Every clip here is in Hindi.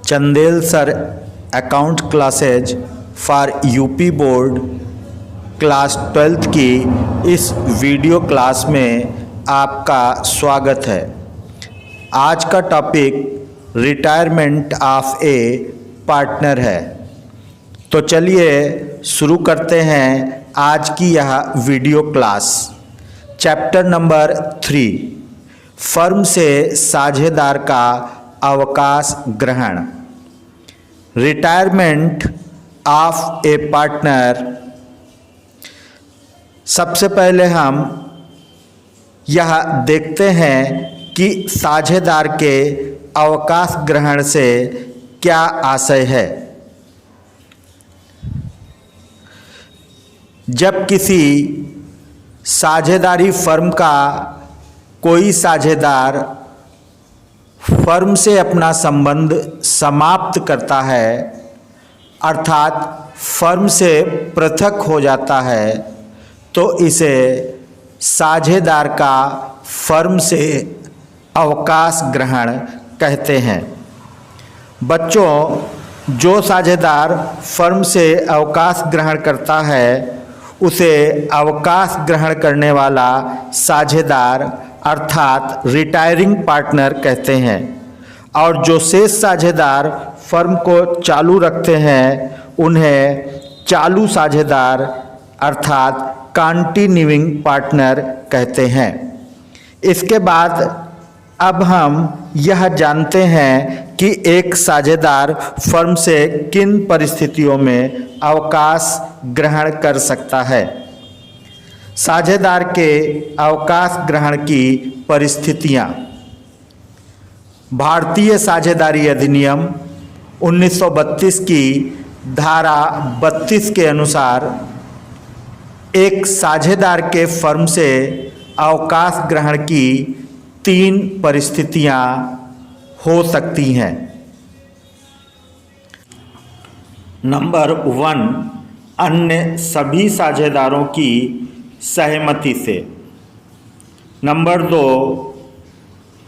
Chandel sir account classes for UP board class 12th की इस वीडियो क्लास में आपका स्वागत है। आज का topic retirement of A partner है। तो चलिए शुरू करते हैं आज की यह video class. Chapter number 3, firm से साझेदार का अवकाश ग्रहण। Retirement of A partner. सबसे पहले हम यह देखते हैं कि साझेदार के अवकाश ग्रहण से क्या आशय है। जब किसी साझेदारी फर्म का कोई साझेदार फर्म से अपना संबंध समाप्त करता है, अर्थात फर्म से पृथक हो जाता है, तो इसे साझेदार का फर्म से अवकाश ग्रहण कहते हैं। बच्चों, जो साझेदार फर्म से अवकाश ग्रहण करता है उसे अवकाश ग्रहण करने वाला साझेदार अर्थात रिटायरिंग पार्टनर कहते हैं, और जो शेष साझेदार फर्म को चालू रखते हैं उन्हें चालू साझेदार अर्थात कंटिन्यूइंग पार्टनर कहते हैं। इसके बाद अब हम यह जानते हैं कि एक साझेदार फर्म से किन परिस्थितियों में अवकाश ग्रहण कर सकता है। साझेदार के अवकाश ग्रहण की परिस्थितियां। भारतीय साझेदारी अधिनियम 1932 की धारा 32 के अनुसार एक साझेदार के फर्म से अवकाश ग्रहण की 3 परिस्थितियां हो सकती हैं। नंबर 1, अन्य सभी साझेदारों की सहमति से। नंबर 2,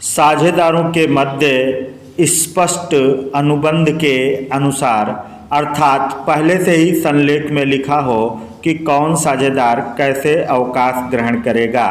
साझेदारों के मध्य स्पष्ट अनुबंध के अनुसार, अर्थात पहले से ही संलेख में लिखा हो कि कौन साझेदार कैसे अवकाश ग्रहण करेगा।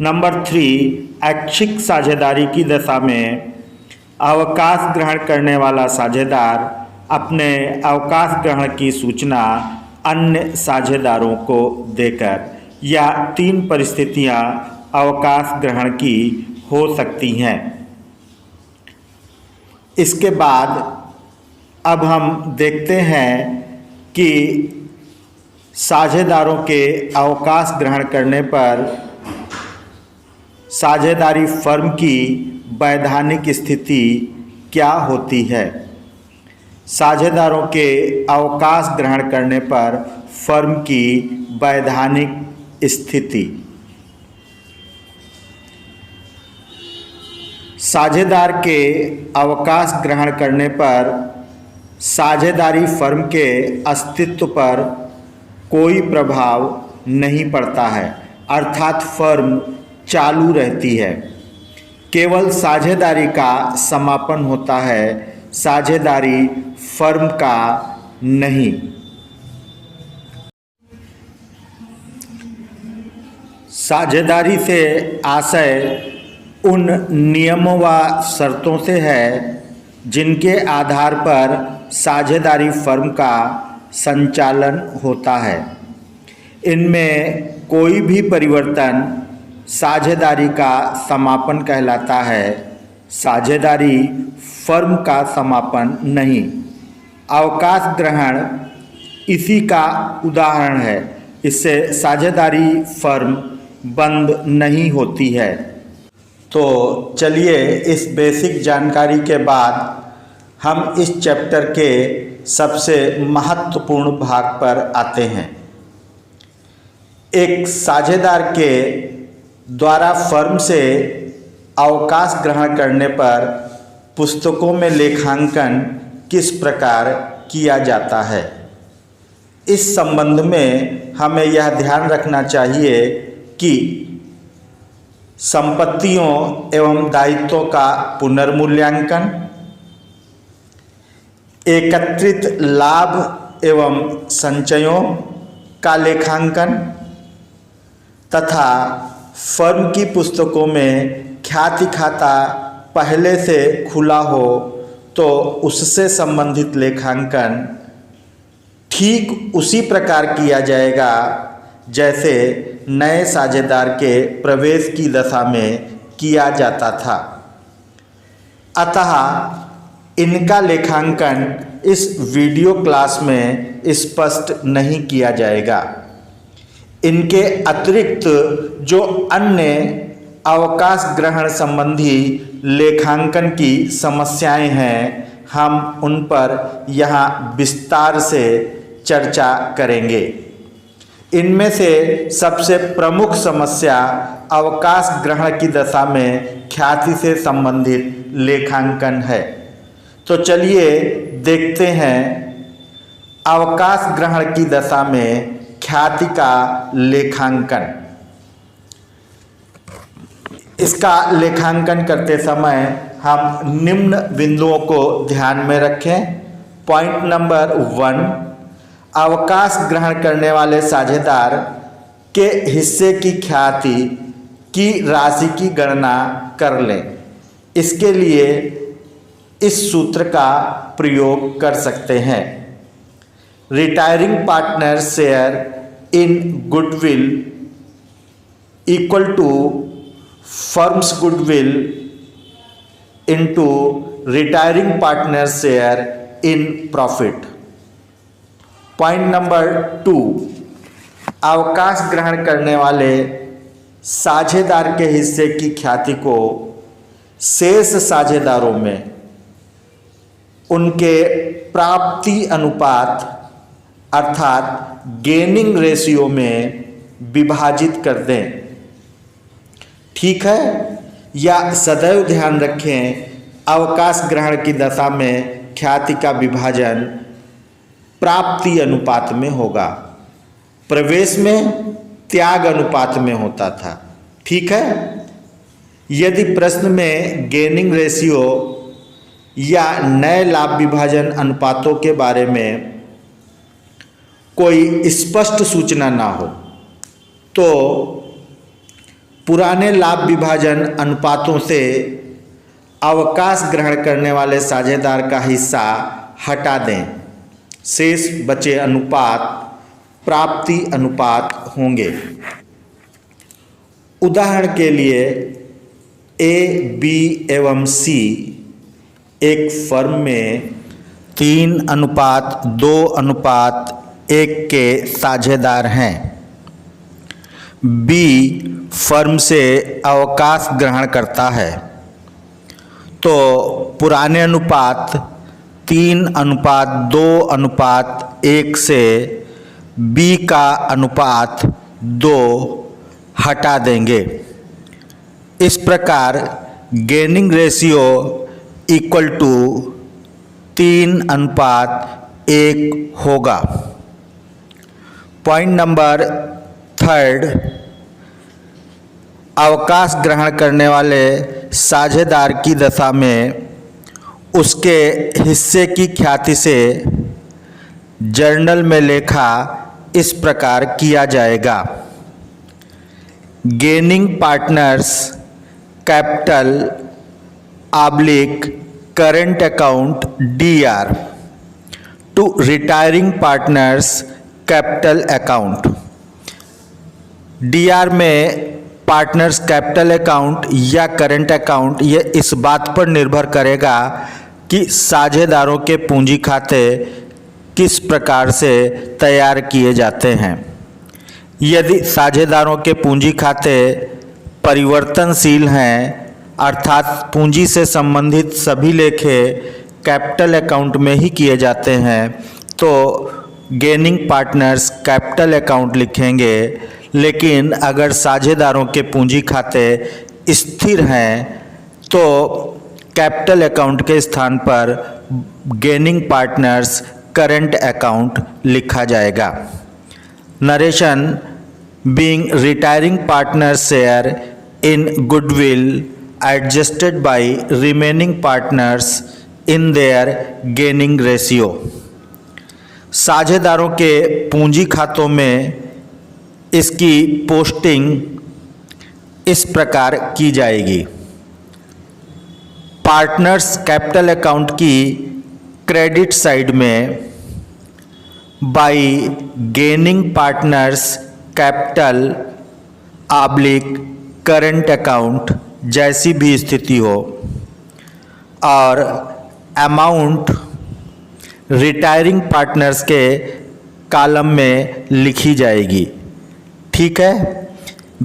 नंबर 3, ऐच्छिक साझेदारी की दशा में अवकाश ग्रहण करने वाला साझेदार अपने अवकाश ग्रहण की सूचना अन्य साझेदारों को देकर। या 3 परिस्थितियां अवकाश ग्रहण की हो सकती हैं। इसके बाद अब हम देखते हैं कि साझेदारों के अवकाश ग्रहण करने पर साझेदारी फर्म की वैधानिक स्थिति क्या होती है। साझेदारों के अवकाश ग्रहण करने पर फर्म की वैधानिक स्थिति। साझेदार के अवकाश ग्रहण करने पर साझेदारी फर्म के अस्तित्व पर कोई प्रभाव नहीं पड़ता है, अर्थात फर्म चालू रहती है। केवल साझेदारी का समापन होता है, साझेदारी फर्म का नहीं। साझेदारी से आशय उन नियमों व शर्तों से है जिनके आधार पर साझेदारी फर्म का संचालन होता है। इनमें कोई भी परिवर्तन साझेदारी का समापन कहलाता है, साझेदारी फर्म का समापन नहीं। अवकाश ग्रहण इसी का उदाहरण है। इससे साझेदारी फर्म बंद नहीं होती है। तो चलिए इस बेसिक जानकारी के बाद हम इस चैप्टर के सबसे महत्वपूर्ण भाग पर आते हैं। एक साझेदार के द्वारा फर्म से अवकाश ग्रहण करने पर पुस्तकों में लेखांकन किस प्रकार किया जाता है। इस संबंध में हमें यह ध्यान रखना चाहिए कि संपत्तियों एवं दायित्वों का पुनर्मूल्यांकन, एकत्रित लाभ एवं संचयों का लेखांकन तथा फर्म की पुस्तकों में ख्याति खाता पहले से खुला हो तो उससे संबंधित लेखांकन ठीक उसी प्रकार किया जाएगा जैसे नए साझेदार के प्रवेश की दशा में किया जाता था। अतः इनका लेखांकन इस वीडियो क्लास में स्पष्ट नहीं किया जाएगा। इनके अतिरिक्त जो अन्य अवकाश ग्रहण संबंधी लेखांकन की समस्याएं हैं, हम उन पर यहाँ विस्तार से चर्चा करेंगे। इनमें से सबसे प्रमुख समस्या अवकाश ग्रहण की दशा में ख्याति से संबंधित लेखांकन है। तो चलिए देखते हैं अवकाश ग्रहण की दशा में ख्याति का लेखांकन। इसका लेखांकन करते समय हम निम्न बिंदुओं को ध्यान में रखें। पॉइंट नंबर 1, अवकाश ग्रहण करने वाले साझेदार के हिस्से की ख्याति की राशि की गणना कर लें। इसके लिए इस सूत्र का प्रयोग कर सकते हैं। Retiring partner share in goodwill equal to firm's goodwill into retiring partner share in profit. Point number 2, अवकाश ग्रहण करने वाले साझेदार के हिस्से की ख्याति को शेष साझेदारों में उनके प्राप्ति अनुपात अर्थात गेनिंग रेशियो में विभाजित कर दें। ठीक है, या सदैव ध्यान रखें अवकाश ग्रहण की दशा में ख्याति का विभाजन प्राप्ति अनुपात में होगा। प्रवेश में त्याग अनुपात में होता था। ठीक है, यदि प्रश्न में गेनिंग रेशियो या नए लाभ विभाजन अनुपातों के बारे में कोई स्पष्ट सूचना ना हो तो पुराने लाभ विभाजन अनुपातों से अवकाश ग्रहण करने वाले साझेदार का हिस्सा हटा दें। शेष बचे अनुपात प्राप्ति अनुपात होंगे। उदाहरण के लिए ए, बी एवं सी एक फर्म में 3:2:1 के साझेदार हैं। बी फर्म से अवकाश ग्रहण करता है तो पुराने अनुपात 3:2:1 से बी का अनुपात 2 हटा देंगे। इस प्रकार गेनिंग रेशियो इक्वल टू 3:1 होगा। पॉइंट नंबर 3, अवकाश ग्रहण करने वाले साझेदार की दशा में उसके हिस्से की ख्याति से जर्नल में लेखा इस प्रकार किया जाएगा। Gaining partners capital current account DR to retiring partners capital account. DR में पार्टनर्स कैपिटल अकाउंट या करंट अकाउंट, यह इस बात पर निर्भर करेगा कि साझेदारों के पूंजी खाते किस प्रकार से तैयार किए जाते हैं। यदि साझेदारों के पूंजी खाते परिवर्तनशील हैं अर्थात पूंजी से संबंधित सभी लेखे कैपिटल अकाउंट में ही किए जाते हैं तो गेनिंग पार्टनर्स कैपिटल अकाउंट लिखेंगे। लेकिन अगर साझेदारों के पूंजी खाते स्थिर हैं तो कैपिटल अकाउंट के स्थान पर गेनिंग पार्टनर्स करंट अकाउंट लिखा जाएगा। Narration being retiring partners share in goodwill adjusted by remaining partners in their gaining ratio. साझेदारों के पूंजी खातों में इसकी पोस्टिंग इस प्रकार की जाएगी। पार्टनर्स कैपिटल अकाउंट की क्रेडिट साइड में by gaining partners capital oblique current account जैसी भी स्थिति हो, और अमाउंट रिटायरिंग पार्टनर्स के कॉलम में लिखी जाएगी। ठीक है,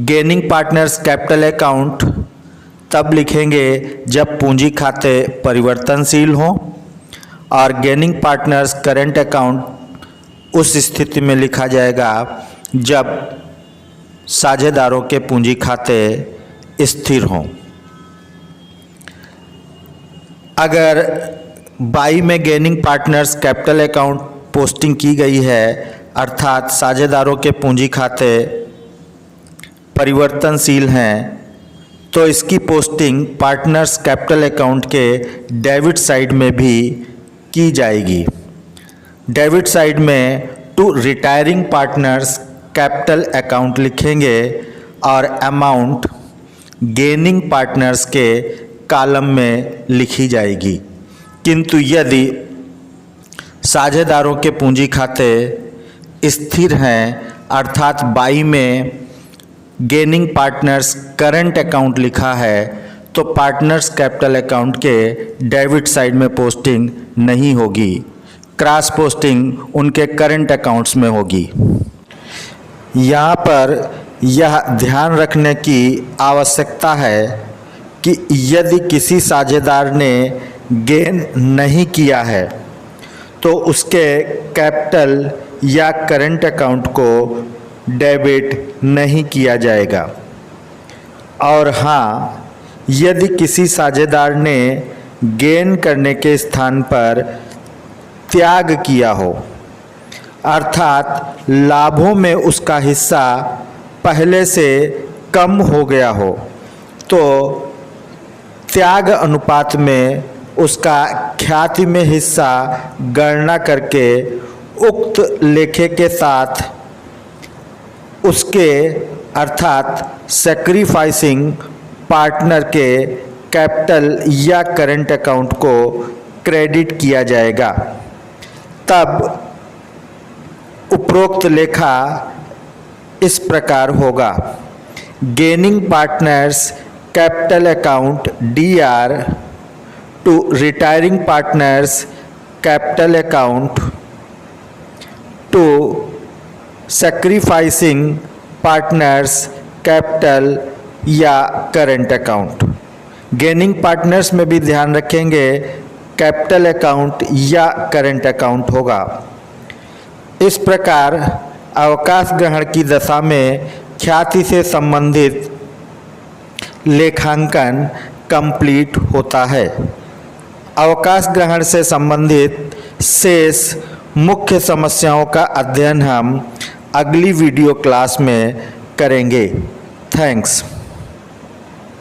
गेनिंग पार्टनर्स कैपिटल अकाउंट तब लिखेंगे जब पूंजी खाते परिवर्तनशील हों, और गेनिंग पार्टनर्स करंट अकाउंट उस स्थिति में लिखा जाएगा जब साझेदारों के पूंजी खाते स्थिर हों। अगर बाई में gaining partners capital account posting की गई है, अर्थात साझेदारों के पूंजी खाते परिवर्तनशील हैं, तो इसकी पोस्टिंग पार्टनर्स कैपिटल अकाउंट के डेबिट साइड में भी की जाएगी। डेबिट साइड में to retiring partners capital account लिखेंगे और अमाउंट गेनिंग पार्टनर्स के कॉलम में लिखी जाएगी। किंतु यदि साझेदारों के पूंजी खाते स्थिर हैं, अर्थात बाई में गेनिंग पार्टनर्स करंट अकाउंट लिखा है, तो पार्टनर्स कैपिटल अकाउंट के डेबिट साइड में पोस्टिंग नहीं होगी, क्रॉस पोस्टिंग उनके करंट अकाउंट्स में होगी। यहाँ पर यह ध्यान रखने की आवश्यकता है कि यदि किसी साझेदार ने गेन नहीं किया है तो उसके कैपिटल या करंट अकाउंट को डेबिट नहीं किया जाएगा। और हाँ, यदि किसी साझेदार ने गेन करने के स्थान पर त्याग किया हो, अर्थात लाभों में उसका हिस्सा पहले से कम हो गया हो, तो त्याग अनुपात में उसका ख्याति में हिस्सा गणना करके उक्त लेखे के साथ उसके अर्थात सैक्रिफाइसिंग पार्टनर के कैपिटल या करंट अकाउंट को क्रेडिट किया जाएगा। तब उपरोक्त लेखा इस प्रकार होगा। Gaining partners capital account DR to retiring partners capital account to sacrificing partners capital या करंट अकाउंट। गेनिंग पार्टनर्स में भी ध्यान रखेंगे कैपिटल अकाउंट या करंट अकाउंट होगा। इस प्रकार अवकाश ग्रहण की दशा में ख्याति से संबंधित लेखांकन कंप्लीट होता है। अवकाश ग्रहण से संबंधित शेष मुख्य समस्याओं का अध्ययन हम अगली वीडियो क्लास में करेंगे। थैंक्स।